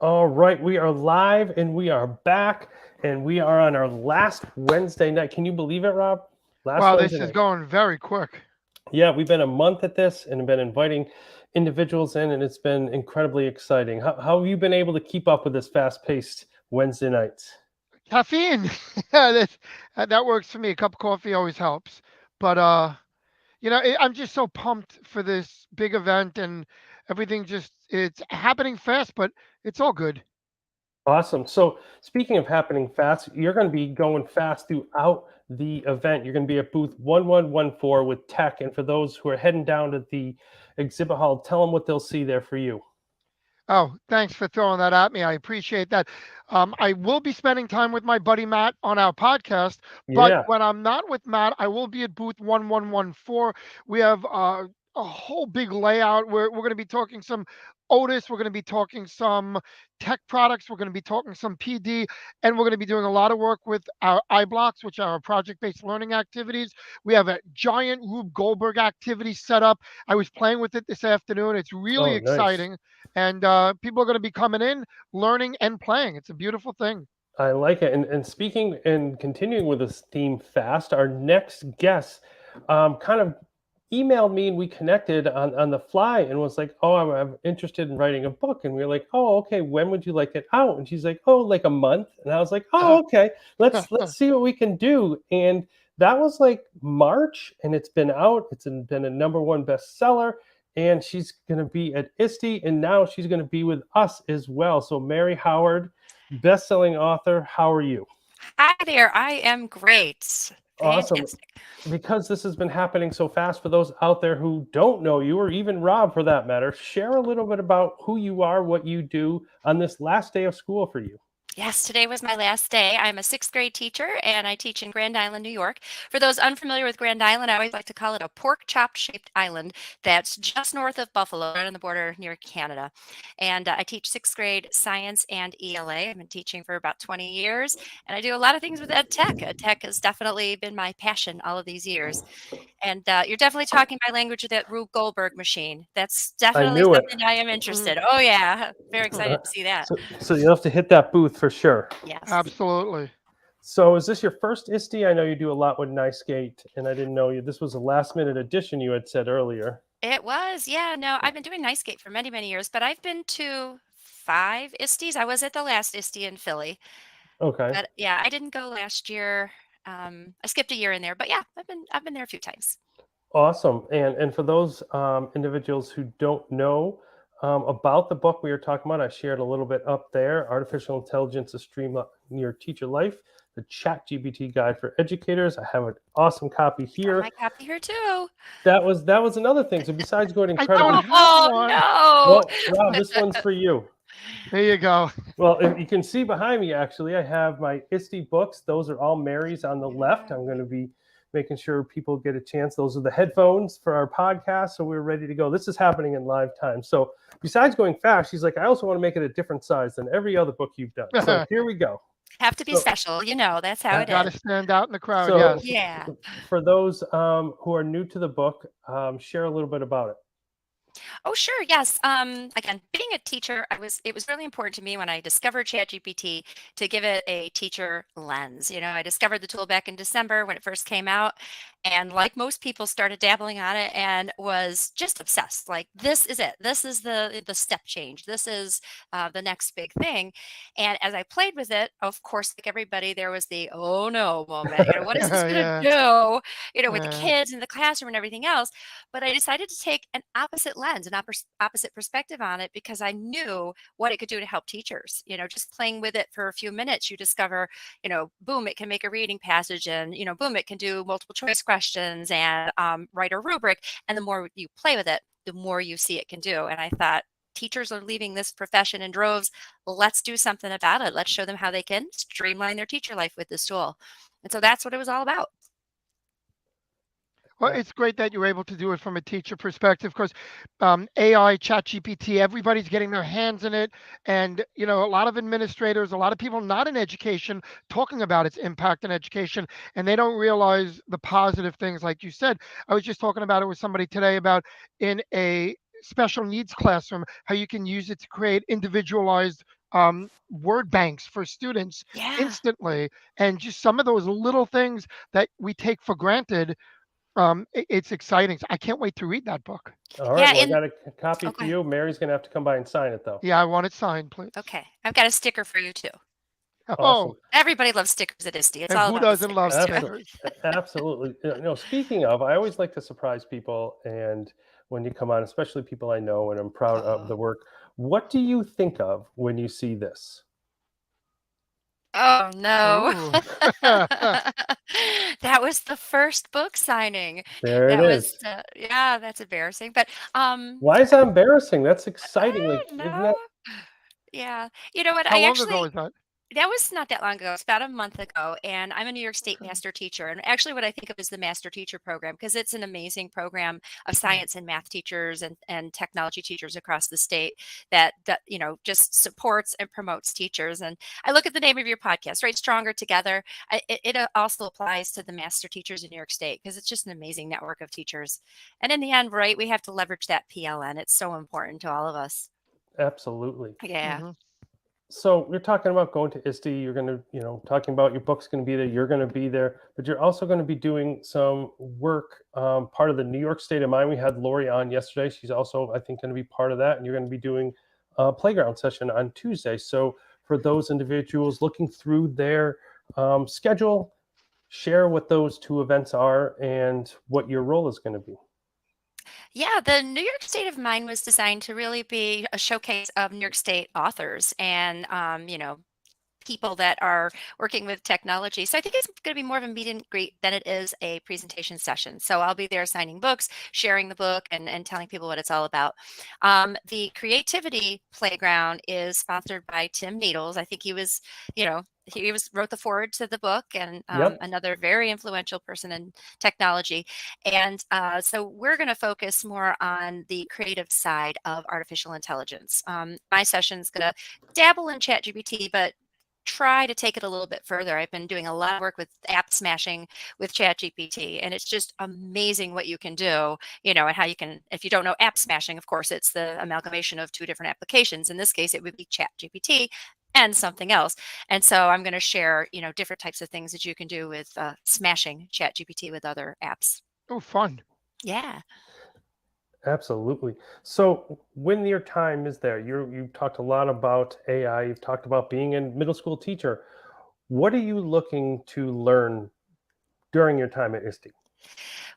All right, we are live and we are back, and we are on our last Wednesday night. Can you believe it, Rob? Wow, Wednesday this is night. going very quick. Yeah, we've been a month at this and been inviting individuals in, and it's been incredibly exciting. How have you been able to keep up with this fast-paced Wednesday nights? Caffeine, that works for me. A cup of coffee always helps. But I'm just so pumped for this big event and everything. Just it's happening fast, but it's all good. Awesome. So, speaking of happening fast, you're going to be going fast throughout the event. You're going to be at booth 1114 with tech. And for those who are heading down to the exhibit hall, tell them what they'll see there for you. Oh, thanks for throwing that at me. I appreciate that. I will be spending time with my buddy Matt on our podcast, but Yeah. when I'm not with Matt, I will be at booth 1114. We have a whole big layout where we're going to be talking some Otis, we're going to be talking some tech products, we're going to be talking some PD, and we're going to be doing a lot of work with our iBlocks, which are our project-based learning activities. We have a giant Rube Goldberg activity set up. I was playing with it this afternoon. It's really Oh, nice. exciting, and people are going to be coming in, learning and playing. It's a beautiful thing. I like it. And speaking and continuing with this theme fast, our next guest kind of emailed me and we connected on the fly and was like, oh, I'm interested in writing a book. And we were like, oh, okay, when would you like it out? And she's like, oh, like a month. And I was like, oh, okay, let's see what we can do. And that was like March, and it's been out. It's been a #1 bestseller. And she's going to be at ISTE, and now she's going to be with us as well. So Mary Howard, best-selling author, how are you? Hi there. I am great. Awesome. Fantastic. Because this has been happening so fast, for those out there who don't know you, or even Rob for that matter, share a little bit about who you are, what you do on this last day of school for you. Yes, today was my last day. I'm a sixth grade teacher and I teach in Grand Island, New York. For those unfamiliar with Grand Island, I always like to call it a pork chop shaped island that's just north of Buffalo, right on the border near Canada. And I teach sixth grade science and ELA. I've been teaching for about 20 years and I do a lot of things with ed tech. Ed tech has definitely been my passion all of these years. And you're definitely talking my language with that Rube Goldberg machine. That's I definitely knew it. something I am interested. Oh yeah, very excited to see that. So you'll have to hit that booth for sure. Yes. Absolutely. So is this your first ISTE? I know you do a lot with NiceGate, and I didn't know you. This was a last-minute addition you had said earlier. It was, yeah. No, I've been doing NiceGate for many, many years, but I've been to 5 ISTEs. I was at the last ISTE in Philly, Okay. but yeah, I didn't go last year. I skipped a year in there, but yeah, I've been there a few times. Awesome. And for those individuals who don't know about the book we were talking about, I shared a little bit up there, Artificial Intelligence to Streamline Your Teacher Life, the ChatGPT Guide for Educators. I have an awesome copy Got here. my copy here too. That was another thing. So besides going I incredibly, don't have Oh one. no. well, Rob, this one's for you. There you go. Well, if you can see behind me, actually, I have my ISTE books. Those are all Mary's on the left. I'm going to be making sure people get a chance. Those are the headphones for our podcast. So we're ready to go. This is happening in live time. So besides going fast, she's like, I also want to make it a different size than every other book you've done. So here we go. Have to be special, that's how it Got to is. stand out in the crowd. So Yes. Yeah. for those who are new to the book, share a little bit about it. Oh, sure. Yes. Again, being a teacher, it was really important to me when I discovered ChatGPT to give it a teacher lens. I discovered the tool back in December when it first came out, and like most people, started dabbling on it and was just obsessed. Like, this is it. This is the step change. This is the next big thing. And as I played with it, of course, like everybody, there was the oh no moment. What is this going to Yeah, do? With the yeah. kids in the classroom and everything else. But I decided to take an opposite lens, an opposite perspective on it because I knew what it could do to help teachers. Just playing with it for a few minutes, you discover, boom, it can make a reading passage, and boom, it can do multiple choice questions and write a rubric. And the more you play with it, the more you see it can do. And I thought, teachers are leaving this profession in droves. Let's do something about it. Let's show them how they can streamline their teacher life with this tool. And so that's what it was all about. Well, it's great that you're able to do it from a teacher perspective because AI, ChatGPT, everybody's getting their hands in it. And, a lot of administrators, a lot of people not in education talking about its impact in education, and they don't realize the positive things like you said. I was just talking about it with somebody today about in a special needs classroom, how you can use it to create individualized word banks for students Yeah. instantly. And just some of those little things that we take for granted, it's exciting. So I can't wait to read that book. All right. Yeah. Well, I got a copy Oh, for go ahead. you. Mary's going to have to come by and sign it, though. Yeah, I want it signed, please. Okay. I've got a sticker for you too. Oh, Awesome. Everybody loves stickers at ISTE. It's and all who about the doesn't love stickers too. Absolutely. stickers? Absolutely. Speaking of, I always like to surprise people. And when you come on, especially people I know and I'm proud of the work, what do you think of when you see this? Oh no. Ooh. That was the first book signing. There it That was is. yeah, that's embarrassing. But Why is that embarrassing? That's exciting. I Like, don't isn't know. that Yeah. You know what? How long ago is that? That was not that long ago. It's about a month ago, and I'm a New York State Okay. master teacher. And actually, what I think of is the master teacher program because it's an amazing program of Mm. science and math teachers and technology teachers across the state that just supports and promotes teachers. And I look at the name of your podcast, right? Stronger Together. It also applies to the master teachers in New York State because it's just an amazing network of teachers. And in the end, right, we have to leverage that PLN. It's so important to all of us. absolutely? Yeah. Mhm. So you're talking about going to ISTE. You're going to, talking about your book's going to be there. You're going to be there, but you're also going to be doing some work. Part of the New York State of Mind. We had Lori on yesterday. She's also, I think, going to be part of that. And you're going to be doing a playground session on Tuesday. So for those individuals looking through their schedule, share what those two events are and what your role is going to be. Yeah, the New York State of Mind was designed to really be a showcase of New York State authors and, people that are working with technology. So I think it's going to be more of a meet and greet than it is a presentation session. So I'll be there signing books, sharing the book, and telling people what it's all about. The Creativity Playground is sponsored by Tim Needles. I think he wrote the foreword to the book and Yep. another very influential person in technology. And so we're going to focus more on the creative side of artificial intelligence. My session is going to dabble in ChatGPT, but try to take it a little bit further. I've been doing a lot of work with app smashing with ChatGPT, and it's just amazing what you can do, and how you can, if you don't know app smashing, of course, it's the amalgamation of two different applications. In this case, it would be ChatGPT and something else. And so I'm going to share, different types of things that you can do with smashing ChatGPT with other apps. Oh, fun. Yeah. Absolutely. So when your time is there, you've talked a lot about AI, you've talked about being a middle school teacher. What are you looking to learn during your time at ISTE?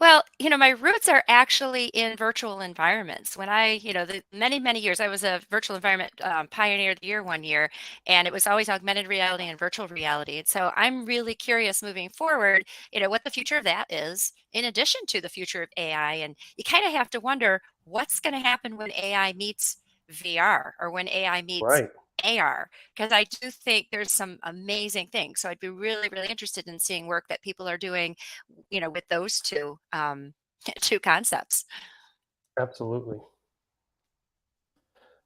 Well, my roots are actually in virtual environments. When the many, many years, I was a virtual environment pioneer of the year one year, and it was always augmented reality and virtual reality. And so I'm really curious moving forward, what the future of that is, in addition to the future of AI. And you kind of have to wonder what's going to happen when AI meets VR or when AI meets Right. AR, because I do think there's some amazing things. So I'd be really, really interested in seeing work that people are doing with those two two concepts. Absolutely.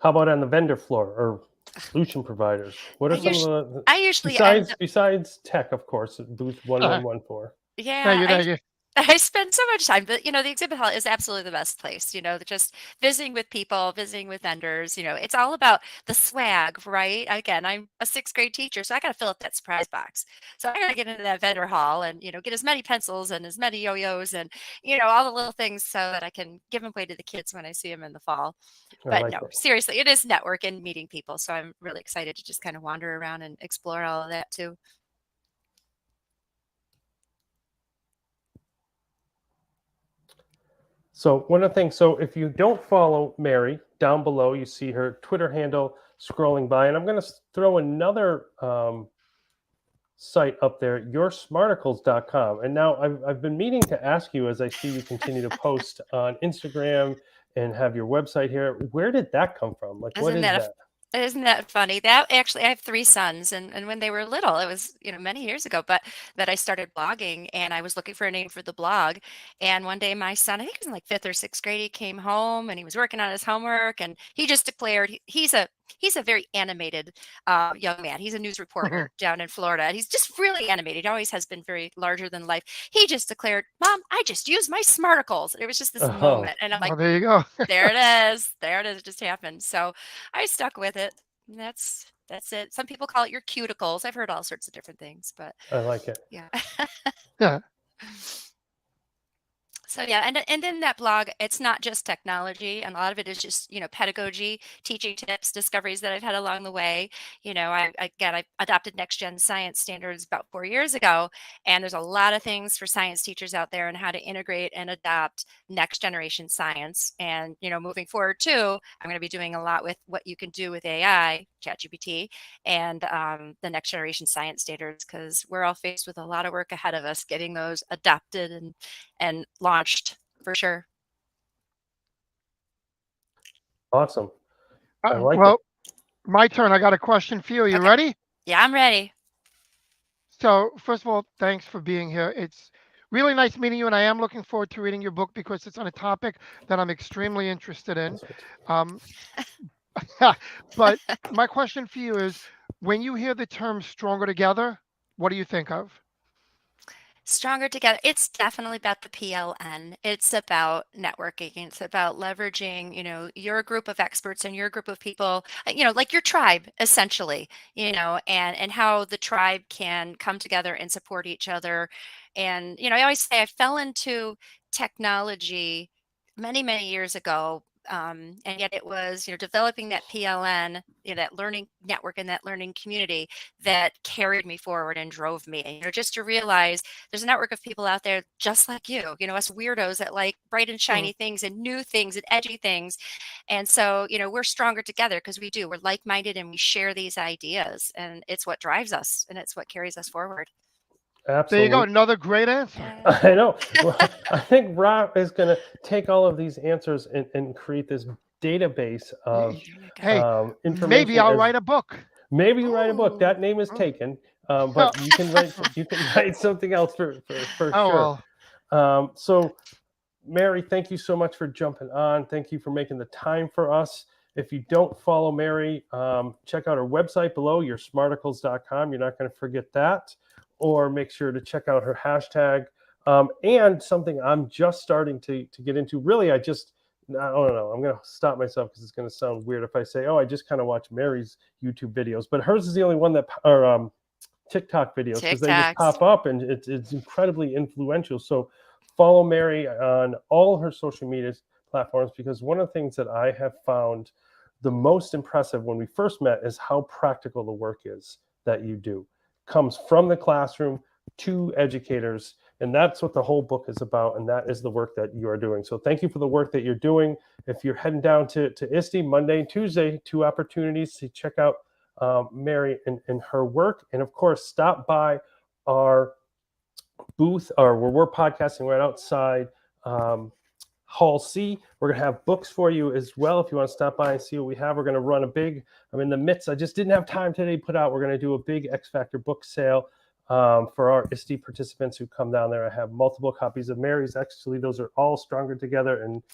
How about on the vendor floor or solution providers? What I are some of usually the I usually end besides tech, of course, booth Uh, 1114? Thank yeah, you. I Thank you. I spend so much time, but the exhibit hall is absolutely the best place. Just visiting with people, visiting with vendors. It's all about the swag, right? Again, I'm a sixth grade teacher, so I got to fill up that surprise box. So I got to get into that vendor hall and get as many pencils and as many yo-yos and all the little things so that I can give them away to the kids when I see them in the fall. I But like no, it. seriously, it is network and meeting people. So I'm really excited to just kind of wander around and explore all of that too. So one of the things, so if you don't follow Mary, down below you see her Twitter handle scrolling by, and I'm going to throw another site up there, yoursmarticles.com. And now I've been meaning to ask you, as I see you continue to post on Instagram and have your website here, where did that come from? Like, what Isn't is that that? Isn't that funny? That actually, I have 3 sons, and when they were little, it was, many years ago, but that I started blogging, and I was looking for a name for the blog, and one day my son, I think he was in, like, 5th or 6th grade, he came home, and he was working on his homework, and he just declared he's a very animated, young man. He's a news reporter down in Florida, and he's just really animated. He always has been very larger than life. He just declared, "Mom, I just used my Smarticles." It was just this Oh, moment, and I'm like, Oh, there you go. there it is. There it is. It just happened. So I stuck with it. And that's it. Some people call it your cuticles. I've heard all sorts of different things, but I like it. yeah. Yeah. So yeah, and then that blog, it's not just technology, and a lot of it is just pedagogy, teaching tips, discoveries that I've had along the way. I adopted next gen science standards about 4 years ago, and there's a lot of things for science teachers out there and how to integrate and adopt next generation science. And moving forward too, I'm going to be doing a lot with what you can do with AI, ChatGPT, and the next generation science standards, because we're all faced with a lot of work ahead of us getting those adopted and launched for sure. Awesome. I like it. Well, my turn. I got a question for you. You Okay. ready? Yeah, I'm ready. So, first of all, thanks for being here. It's really nice meeting you, and I am looking forward to reading your book because it's on a topic that I'm extremely interested in. That's right. Um, but my question for you is, when you hear the term "stronger together," what do you think of? Stronger together. It's definitely about the PLN. It's about networking. It's about leveraging, your group of experts and your group of people, like your tribe, essentially, and how the tribe can come together and support each other. And, I always say I fell into technology many, many years ago. And yet it was, developing that PLN, that learning network and that learning community that carried me forward and drove me. And, just to realize there's a network of people out there just like us weirdos that like bright and Mhm. shiny things and new things and edgy things. And so, we're stronger together because we're like-minded and we share these ideas, and it's what drives us and it's what carries us forward. There you go. Absolutely. Another great answer. Yeah. I know. Well, I think Rob is going to take all of these answers and create this database of Y- Hey, maybe information. I'll As write a book. maybe you write a book. Ooh. That name is Oh, taken, but you can write something else for oh sure. well. So Mary, thank you so much for jumping on. Thank you for making the time for us. If you don't follow Mary, check out her website below, yoursmarticles.com. You're not going to forget that. Or make sure to check out her hashtag. And something I'm just starting to get into. Really, I don't know. I'm going to stop myself because it's going to sound weird if I say, oh, I just kind of watch Mary's YouTube videos. But hers is the only one that, or TikTok videos, because they just TikToks. pop up and it's incredibly influential. So follow Mary on all her social media platforms, because one of the things that I have found the most impressive when we first met is how practical the work is that you do. Comes from the classroom to educators, and that's what the whole book is about, and that is the work that you are doing. So thank you for the work that you're doing. If you're heading down to ISTE Monday and Tuesday, 2 opportunities to check out Mary and her work. And of course, stop by our booth, or where we're podcasting right outside Hall C. We're going to have books for you as well. If you want to stop by and see what we have, we're going to run a big, I'm in the midst, I just didn't have time today to put out, we're going to do a big X Factor book sale for our ISTE participants who come down there. I have multiple copies of Mary's. Actually, those are all Stronger Together, and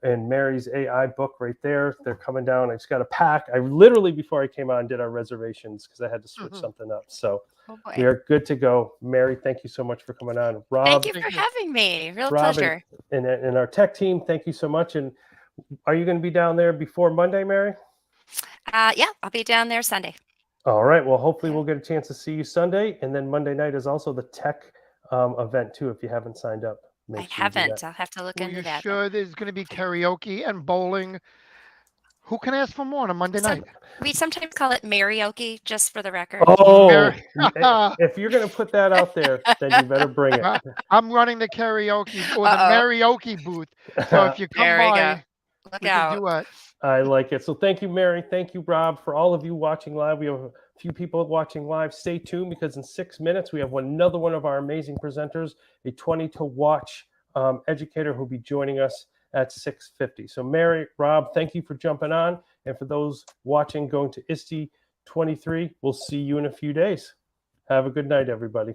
and Mary's AI book right there. They're coming down. I just got to pack. I literally, before I came on, did our reservations because I had to switch something up. So Oh boy. we are good to go. Mary, thank you so much for coming on. Rob, Thank you Thank for you. having me. Real Rob pleasure. and our tech team, thank you so much. And are you going to be down there before Monday, Mary? Yeah, I'll be down there Sunday. All right. Well, hopefully Yeah. we'll get a chance to see you Sunday. And then Monday night is also the tech event too. If you haven't signed up, I make sure you do haven't. that. I'll have to look Well, into you that. sure there's going to be karaoke and bowling? Who can ask for more on a Monday night? We sometimes call it Marioke, just for the record. Oh, Mary- if you're going to put that out there, then you better bring it. I'm running the karaoke or the Uh-oh. karaoke booth. So if you come There we go. by, Look we can out. do it. I like it. So thank you, Mary. Thank you, Rob, for all of you watching live. We have a few people watching live. Stay tuned because in 6 minutes we have another one of our amazing presenters, a 20 to watch educator who'll be joining us at 6:50. So Mary, Rob, thank you for jumping on. And for those watching, going to ISTE 23, we'll see you in a few days. Have a good night, everybody.